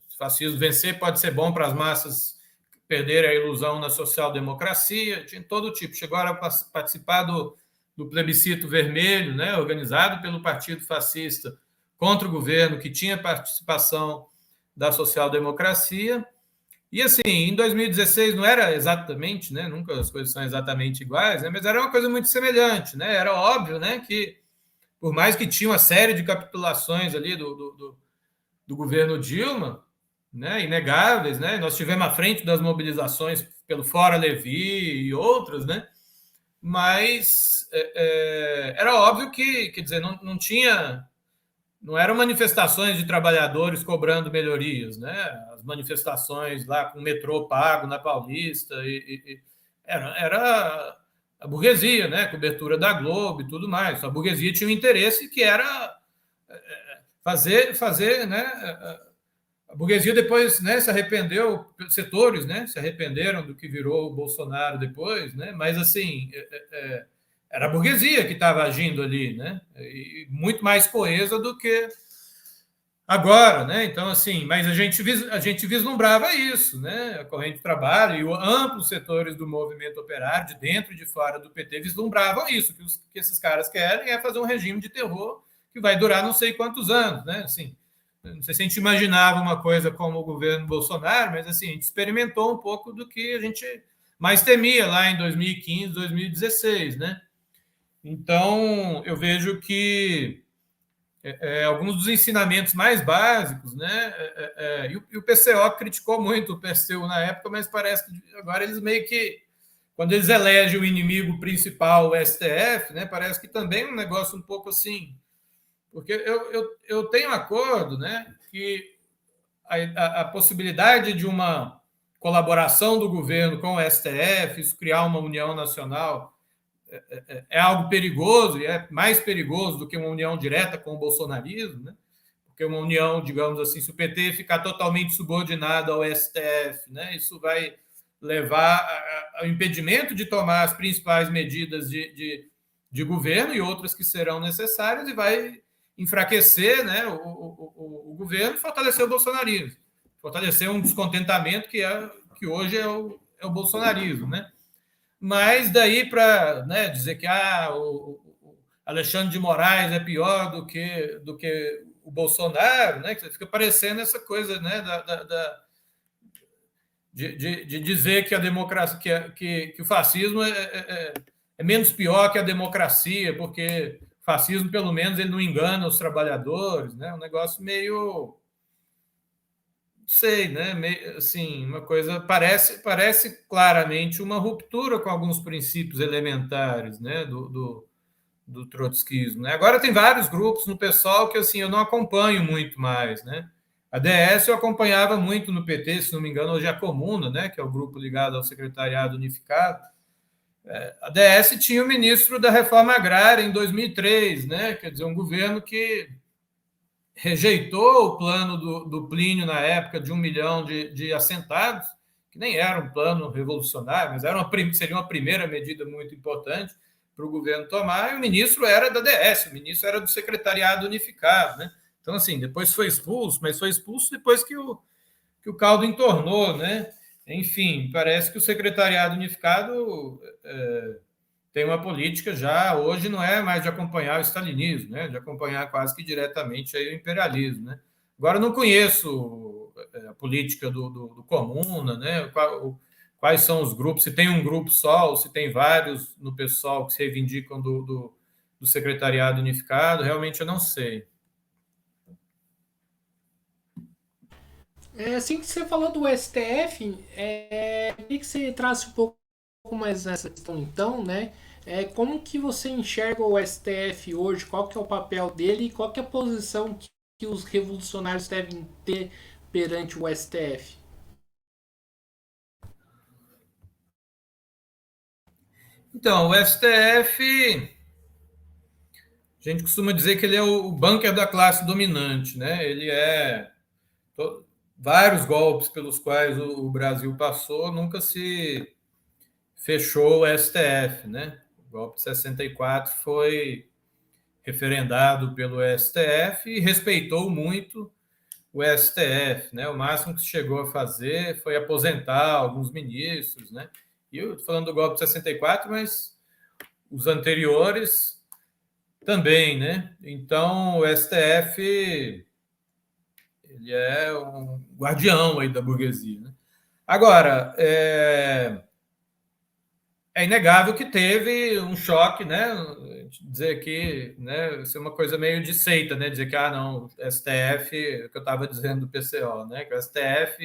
o fascismo vencer pode ser bom para as massas perderem a ilusão na social-democracia, tinha todo tipo. Chegou a participar do plebiscito vermelho, né, organizado pelo Partido Fascista contra o governo, que tinha participação da social-democracia. E assim, em 2016 não era exatamente, né, nunca as coisas são exatamente iguais, né, mas era uma coisa muito semelhante, né, era óbvio, né, que por mais que tinha uma série de capitulações ali do governo Dilma, né, inegáveis, né, nós tivemos à frente das mobilizações pelo Fora Levi e outras, né, mas era óbvio que, quer dizer, não tinha, não eram manifestações de trabalhadores cobrando melhorias, né, as manifestações lá com o metrô pago na Paulista, era a burguesia, né, cobertura da Globo e tudo mais. A burguesia tinha um interesse que era fazer, né, a burguesia depois, né, se arrependeu, setores, né, se arrependeram do que virou o Bolsonaro depois, né, mas assim, era a burguesia que estava agindo ali, né, e muito mais coesa do que agora, né, então assim, mas a gente vislumbrava isso, né, a corrente de trabalho e amplos setores do movimento operário, de dentro e de fora do PT, vislumbravam isso, que esses caras querem é fazer um regime de terror que vai durar não sei quantos anos, né, assim, não sei se a gente imaginava uma coisa como o governo Bolsonaro, mas assim, a gente experimentou um pouco do que a gente mais temia lá em 2015, 2016, né? Então, eu vejo que alguns dos ensinamentos mais básicos, né? E o PCO criticou muito o PSTU na época, mas parece que agora eles meio que, quando eles elegem o inimigo principal, o STF, né? Parece que também é um negócio um pouco assim. Porque eu tenho acordo, né, que a possibilidade de uma colaboração do governo com o STF, isso criar uma união nacional, é algo perigoso, e é mais perigoso do que uma união direta com o bolsonarismo, né? Porque uma união, digamos assim, se o PT ficar totalmente subordinado ao STF, né, isso vai levar ao impedimento de tomar as principais medidas de governo e outras que serão necessárias, e vai enfraquecer, né, o governo e fortalecer o bolsonarismo, fortalecer um descontentamento que hoje é o bolsonarismo, né? Mas daí para, né, dizer que o Alexandre de Moraes é pior do que o Bolsonaro, né, que fica parecendo essa coisa, né, de dizer que a democracia, que o fascismo é menos pior que a democracia, porque o fascismo, pelo menos, ele não engana os trabalhadores, né? Um negócio meio, não sei, né? Meio, assim, uma coisa parece claramente uma ruptura com alguns princípios elementares, né? Do trotskismo, né? Agora tem vários grupos no PSOL que assim eu não acompanho muito mais, né? A DS eu acompanhava muito no PT, se não me engano, hoje é a Comuna, né? Que é o grupo ligado ao Secretariado Unificado. A DS tinha o ministro da Reforma Agrária em 2003, né? Quer dizer, um governo que rejeitou o plano do Plínio na época de 1 milhão de assentados, que nem era um plano revolucionário, mas seria uma primeira medida muito importante para o governo tomar, e o ministro era da DS, o ministro era do Secretariado Unificado, né? Então, assim, depois foi expulso, mas foi expulso depois que o caldo entornou, né? Enfim, parece que o Secretariado Unificado tem uma política já, hoje não é mais de acompanhar o stalinismo, né? De acompanhar quase que diretamente aí o imperialismo, né? Agora, não conheço a política do Comuna, né? Quais são os grupos, se tem um grupo só, ou se tem vários no pessoal que se reivindicam do Secretariado Unificado, realmente eu não sei. Assim que você falou do STF, queria que você trace um pouco mais nessa questão então, né? Como que você enxerga o STF hoje? Qual que é o papel dele e qual que é a posição que os revolucionários devem ter perante o STF? Então, o STF, a gente costuma dizer que ele é o bunker da classe dominante, né? Ele é vários golpes pelos quais o Brasil passou, nunca se fechou o STF, né? O golpe de 64 foi referendado pelo STF e respeitou muito o STF, né? O máximo que se chegou a fazer foi aposentar alguns ministros, né? E eu estou falando do golpe de 64, mas os anteriores também, né? Então, o STF ele é um guardião aí da burguesia, né? Agora, é inegável que teve um choque, né? Dizer que, né, isso é uma coisa meio de seita, né? Dizer que, não, STF, que eu estava dizendo do PCO, né? Que o STF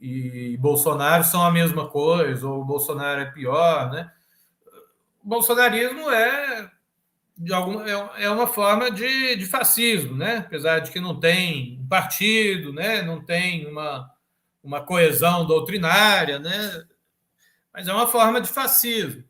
e Bolsonaro são a mesma coisa, ou o Bolsonaro é pior, né? O bolsonarismo é uma forma de fascismo, né? Apesar de que não tem um partido, né? Não tem uma coesão doutrinária, né? Mas é uma forma de fascismo.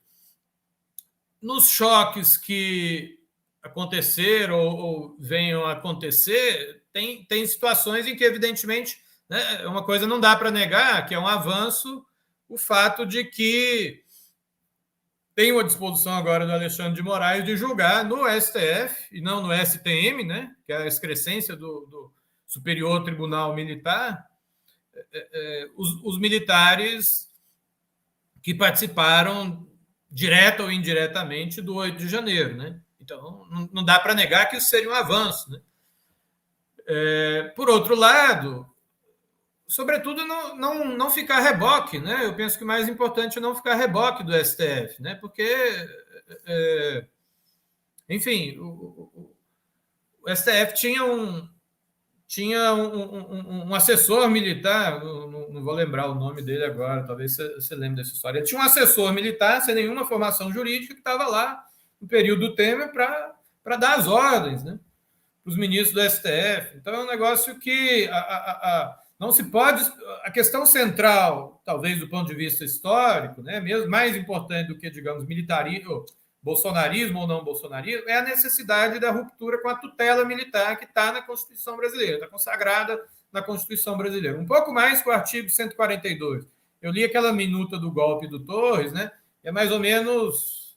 Nos choques que aconteceram ou venham a acontecer, tem situações em que, evidentemente, né, uma coisa não dá para negar, que é um avanço o fato de que tem uma disposição agora do Alexandre de Moraes de julgar no STF e não no STM, né, que é a excrescência do Superior Tribunal Militar, os militares que participaram direta ou indiretamente do 8 de janeiro, né? Então, não dá para negar que isso seria um avanço, né? Por outro lado, sobretudo não ficar reboque, né? Eu penso que o mais importante é não ficar reboque do STF, né? Porque, enfim, o STF tinha um assessor militar, não vou lembrar o nome dele agora, talvez você lembre dessa história. Ele tinha um assessor militar sem nenhuma formação jurídica que estava lá no período do Temer para dar as ordens, né, para os ministros do STF. Então é um negócio que não se pode. A questão central, talvez do ponto de vista histórico, né, mesmo mais importante do que, digamos, militarismo, bolsonarismo ou não bolsonarismo, é a necessidade da ruptura com a tutela militar que está na Constituição brasileira, está consagrada na Constituição brasileira. Um pouco mais que o artigo 142. Eu li aquela minuta do golpe do Torres, né? É mais ou menos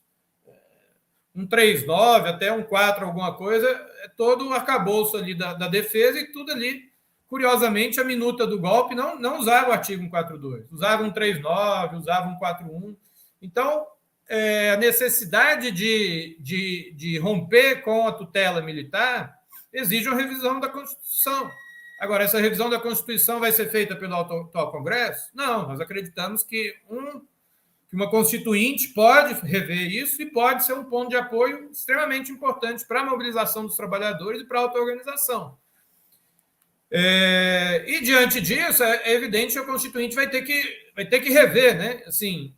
um 3.9 até um 4 alguma coisa, é todo o arcabouço ali da defesa e tudo ali. Curiosamente, a minuta do golpe não usava o artigo 142, usava um 3.9, usava um 4.1. Então, a necessidade de romper com a tutela militar exige uma revisão da Constituição. Agora, essa revisão da Constituição vai ser feita pelo atual Congresso? Não, nós acreditamos que uma Constituinte pode rever isso e pode ser um ponto de apoio extremamente importante para a mobilização dos trabalhadores e para a auto-organização. E, diante disso, é evidente que a Constituinte vai ter que rever, né? Assim,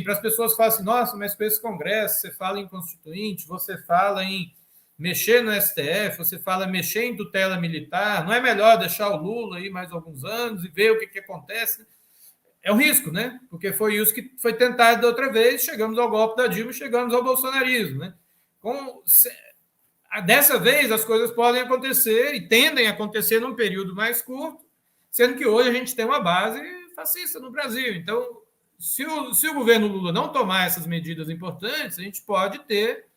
para as pessoas que falam assim, nossa, mas para esse Congresso você fala em Constituinte, você fala em mexer no STF, você fala mexer em tutela militar, não é melhor deixar o Lula aí mais alguns anos e ver o que acontece? É um risco, né? Porque foi isso que foi tentado da outra vez, chegamos ao golpe da Dilma, chegamos ao bolsonarismo, né? Dessa vez as coisas podem acontecer e tendem a acontecer num período mais curto, sendo que hoje a gente tem uma base fascista no Brasil. Então, se o governo Lula não tomar essas medidas importantes, a gente pode ter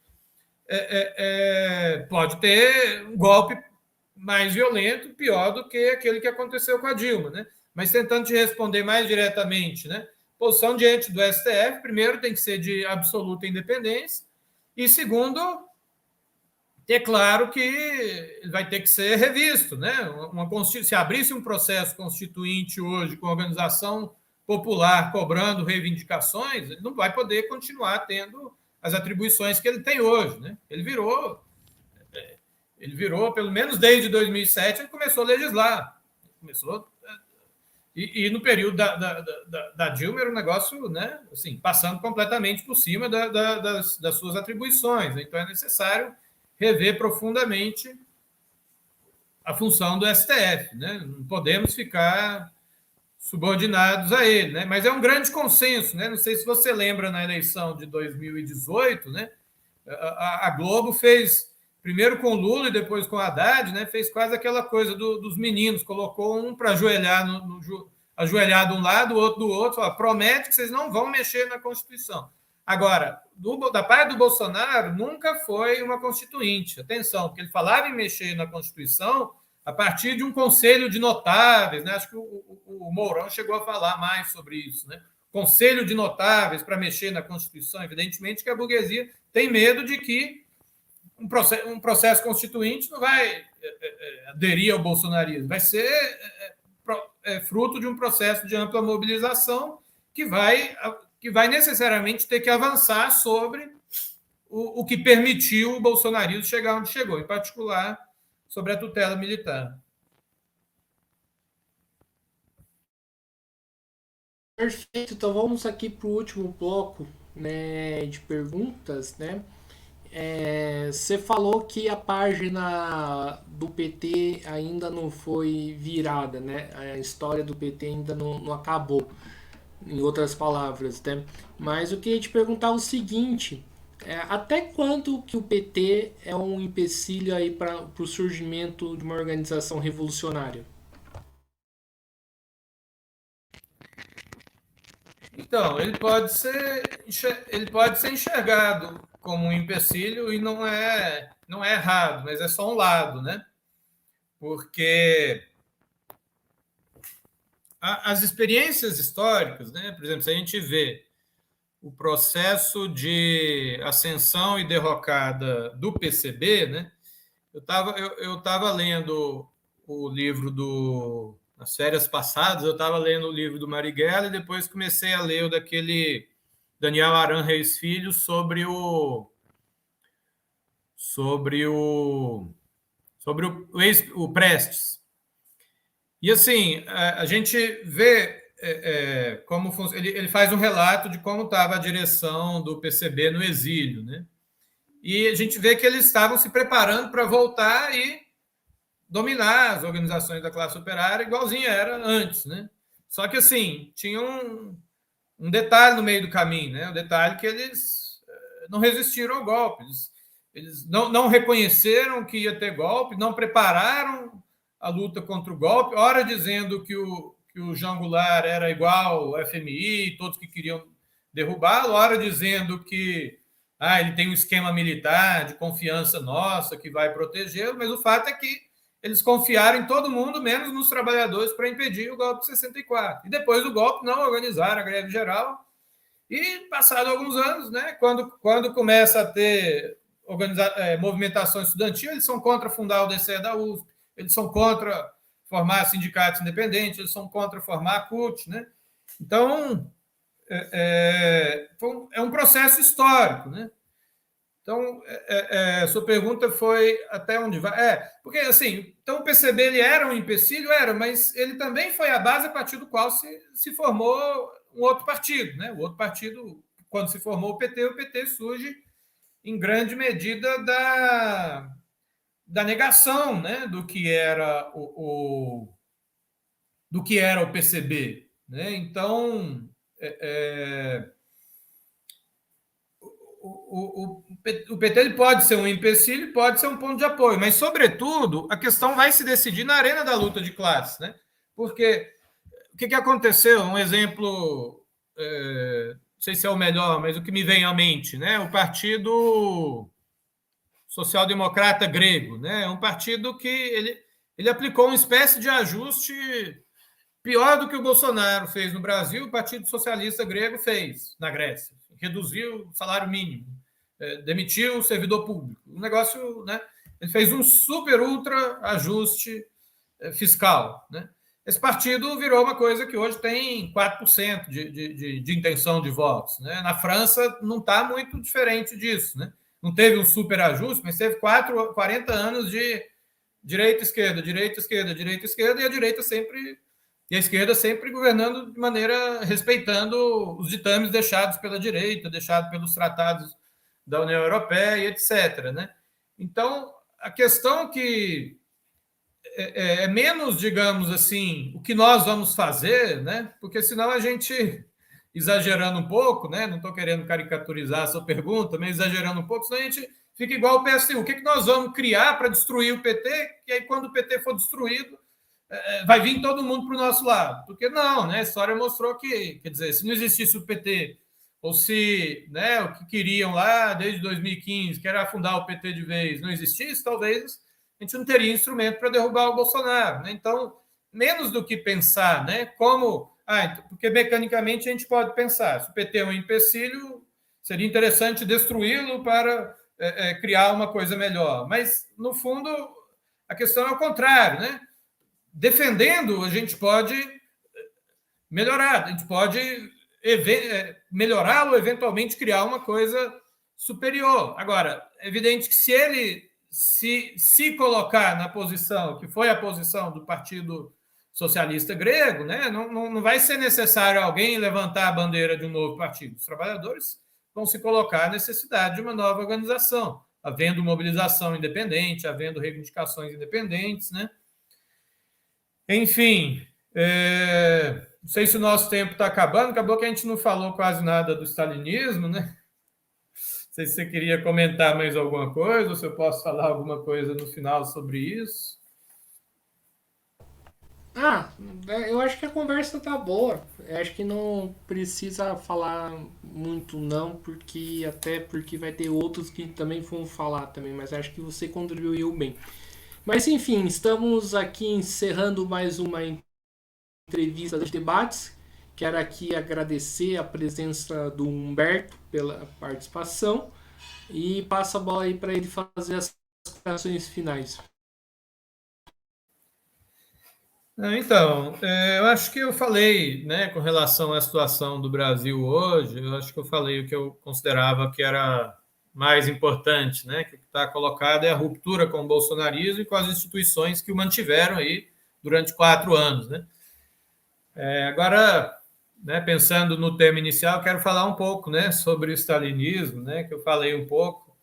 um golpe mais violento, pior do que aquele que aconteceu com a Dilma, né? Mas tentando te responder mais diretamente, né? Posição diante do STF, primeiro, tem que ser de absoluta independência, e segundo, é claro que vai ter que ser revisto, né? Se abrisse um processo constituinte hoje com organização popular cobrando reivindicações, ele não vai poder continuar tendo as atribuições que ele tem hoje, né? Ele virou, pelo menos desde 2007, ele começou a legislar. E no período da Dilma era um negócio, né, assim, passando completamente por cima das suas atribuições. Então é necessário rever profundamente a função do STF, né? Não podemos ficar subordinados a ele, né? Mas é um grande consenso, né? Não sei se você lembra, na eleição de 2018, né? A Globo fez, primeiro com Lula e depois com Haddad, né? Fez quase aquela coisa dos meninos, colocou um para ajoelhar ajoelhar de um lado, o outro do outro, falou, promete que vocês não vão mexer na Constituição. Agora, da parte do Bolsonaro, nunca foi uma constituinte. Atenção, porque ele falava em mexer na Constituição a partir de um conselho de notáveis, né? Acho que o Mourão chegou a falar mais sobre isso, né? Conselho de notáveis para mexer na Constituição. Evidentemente que a burguesia tem medo de que um processo constituinte não vai aderir ao bolsonarismo, vai ser fruto de um processo de ampla mobilização que vai necessariamente ter que avançar sobre o que permitiu o bolsonarismo chegar onde chegou, em particular sobre a tutela militar. Perfeito, então vamos aqui para o último bloco, né, de perguntas, né? Você falou que a página do PT ainda não foi virada, né? A história do PT ainda não acabou, em outras palavras, né? Mas eu queria te perguntar o seguinte: até quando que o PT é um empecilho aí para o surgimento de uma organização revolucionária? Então, ele pode ser enxergado como um empecilho e não é errado, mas é só um lado, né? Porque as experiências históricas, né? Por exemplo, se a gente vê o processo de ascensão e derrocada do PCB, né? Eu tava lendo o livro nas férias passadas, eu estava lendo o livro do Marighella e depois comecei a ler o daquele Daniel Aran Reis Filho sobre o Prestes. E assim, a gente vê como ele faz um relato de como estava a direção do PCB no exílio, né? E a gente vê que eles estavam se preparando para voltar e dominar as organizações da classe operária igualzinho era antes, né? Só que assim, tinha um detalhe no meio do caminho, né? Um detalhe que eles não resistiram ao golpe, eles não reconheceram que ia ter golpe, não prepararam a luta contra o golpe, ora dizendo que o Jean Goulart era igual ao FMI, todos que queriam derrubá-lo, ora dizendo que ele tem um esquema militar de confiança nossa que vai protegê-lo, mas o fato é que eles confiaram em todo mundo, menos nos trabalhadores, para impedir o golpe de 64. E depois do golpe não organizaram a greve geral. E, passado alguns anos, né, quando começa a ter movimentação estudantil, eles são contra fundar o DCE da USP, eles são contra formar sindicatos independentes, eles são contra formar a CUT. Né? Então, é um processo histórico, né? Então, sua pergunta foi até onde vai? Porque, assim, então o PCB ele era um empecilho? Era, mas ele também foi a base a partir do qual se formou um outro partido. Né? O outro partido, quando se formou o PT surge em grande medida da negação, né? do que era do que era o PCB. Né? Então, o PT ele pode ser um empecilho, pode ser um ponto de apoio, mas, sobretudo, a questão vai se decidir na arena da luta de classes. Né? Porque o que aconteceu? Um exemplo, não sei se é o melhor, mas o que me vem à mente, né? O Partido Social-Democrata Grego, né? É um partido que ele aplicou uma espécie de ajuste pior do que o Bolsonaro fez no Brasil, o Partido Socialista Grego fez na Grécia. Reduziu o salário mínimo, demitiu o servidor público. Um negócio, né? Ele fez um super ultra ajuste fiscal. Né? Esse partido virou uma coisa que hoje tem 4% de intenção de votos. Né? Na França não está muito diferente disso. Né? Não teve um super ajuste, mas teve 40 anos de direita, esquerda, direita, esquerda, direita, esquerda, e a esquerda sempre governando de maneira respeitando os ditames deixados pela direita, deixados pelos tratados da União Europeia, e etc. Né? Então, a questão que é menos, digamos assim, o que nós vamos fazer, né? Porque senão a gente, exagerando um pouco, né? Não estou querendo caricaturizar a sua pergunta, mas exagerando um pouco, senão a gente fica igual o PSU. O que nós vamos criar para destruir o PT? Que aí, quando o PT for destruído, vai vir todo mundo para o nosso lado. Porque não, né? A história mostrou que, quer dizer, se não existisse o PT, ou se, né, o que queriam lá desde 2015, que era afundar o PT de vez, não existisse, talvez a gente não teria instrumento para derrubar o Bolsonaro. Né? Então, menos do que pensar, né? Como. Porque mecanicamente a gente pode pensar, se o PT é um empecilho, seria interessante destruí-lo para criar uma coisa melhor. Mas, no fundo, a questão é o contrário, né? Defendendo, a gente pode melhorar, a gente pode melhorá-lo, eventualmente criar uma coisa superior. Agora, é evidente que se ele se colocar na posição que foi a posição do Partido Socialista Grego, né, não vai ser necessário alguém levantar a bandeira de um novo partido. Os trabalhadores vão se colocar a necessidade de uma nova organização, havendo mobilização independente, havendo reivindicações independentes, né? Enfim, não sei se o nosso tempo está acabando, acabou que a gente não falou quase nada do stalinismo, né? Não sei se você queria comentar mais alguma coisa, ou se eu posso falar alguma coisa no final sobre isso. Ah, eu acho que a conversa tá boa. Eu acho que não precisa falar muito não, porque até porque vai ter outros que também vão falar também, mas acho que você contribuiu bem. Mas enfim, estamos aqui encerrando mais uma entrevista de debates. Quero aqui agradecer a presença do Humberto pela participação e passo a bola aí para ele fazer as considerações finais. Então, eu acho que eu falei, né, com relação à situação do Brasil hoje, eu acho que eu falei o que eu considerava que era mais importante, né, que está colocado é a ruptura com o bolsonarismo e com as instituições que o mantiveram aí durante 4 anos, né. Agora, né, pensando no tema inicial, quero falar um pouco, né, sobre o stalinismo, né, que eu falei um pouco.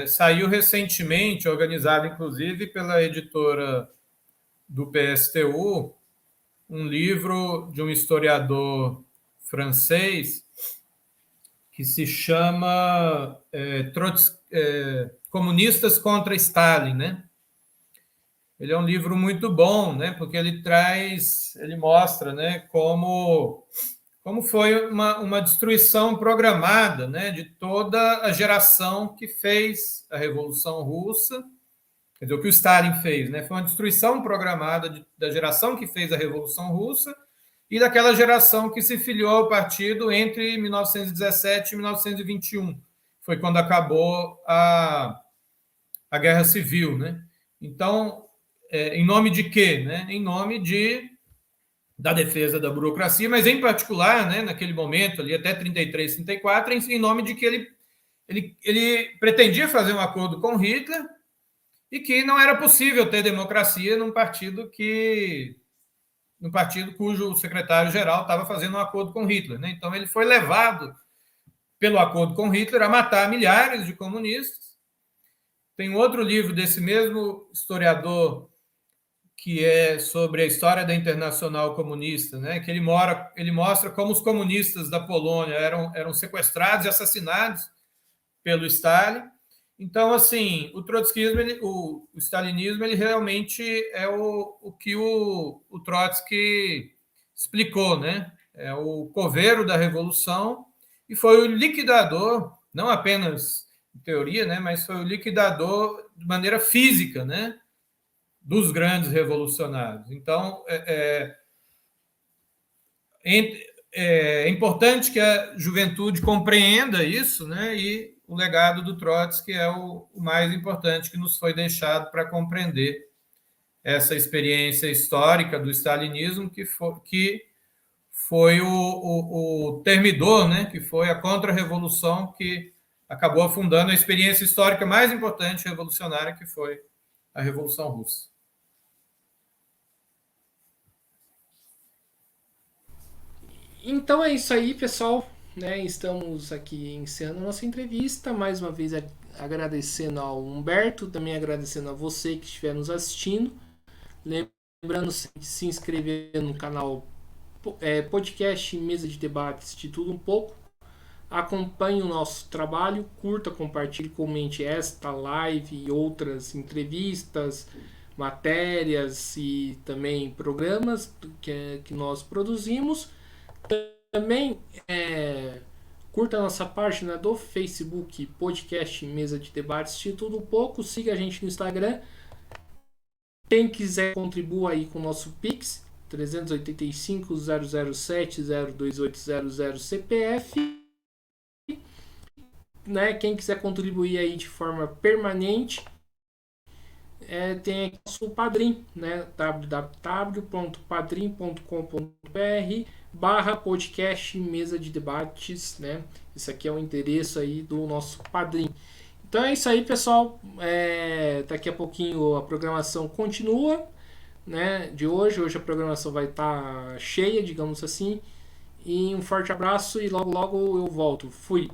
Saiu recentemente, organizado inclusive pela editora do PSTU, um livro de um historiador francês que se chama Comunistas contra Stalin, né? Ele é um livro muito bom, né? Porque ele mostra, né? Como foi uma destruição programada, né? De toda a geração que fez a Revolução Russa. Quer dizer, o que o Stalin fez, né? Foi uma destruição programada da geração que fez a Revolução Russa e daquela geração que se filiou ao partido entre 1917 e 1921. Foi quando acabou a Guerra Civil, né? Então, em nome de quê? Né? Em nome da defesa da burocracia, mas em particular, né, naquele momento, ali até 33, 34, em nome de que ele pretendia fazer um acordo com Hitler e que não era possível ter democracia num partido cujo secretário-geral estava fazendo um acordo com Hitler. Né? Então, ele foi levado pelo acordo com Hitler a matar milhares de comunistas. Tem outro livro desse mesmo historiador que é sobre a história da Internacional Comunista, né? Que ele mostra como os comunistas da Polônia eram sequestrados e assassinados pelo Stalin. Então, assim, o trotskismo, o stalinismo, ele realmente é o que o Trotsky explicou, né? É o coveiro da revolução e foi o liquidador, não apenas em teoria, né? Mas foi o liquidador de maneira física, né? Dos grandes revolucionários. Então, é importante que a juventude compreenda isso, né? E o legado do Trotsky é o mais importante que nos foi deixado para compreender essa experiência histórica do stalinismo, que foi o termidor, né? Que foi a contra-revolução que acabou afundando a experiência histórica mais importante revolucionária, que foi a Revolução Russa. Então é isso aí, pessoal. Né? Estamos aqui encerrando a nossa entrevista. Mais uma vez agradecendo ao Humberto, também agradecendo a você que estiver nos assistindo. Lembrando de se inscrever no canal podcast Mesa de Debates de Tudo Um Pouco. Acompanhe o nosso trabalho, curta, compartilhe, comente esta live e outras entrevistas, matérias e também programas que nós produzimos. Também curta a nossa página do Facebook, podcast Mesa de Debates de Tudo Um Pouco. Siga a gente no Instagram. Quem quiser contribua aí com o nosso Pix, 385 007 02800 CPF. Né? Quem quiser contribuir aí de forma permanente, tem aqui o nosso Padrim, né? www.padrim.com.br/podcast Mesa de Debates, né? Esse aqui é o endereço aí do nosso Padrim. Então é isso aí, pessoal. Daqui a pouquinho a programação continua, né? De hoje a programação vai estar cheia, digamos assim. E um forte abraço e logo logo eu volto. Fui!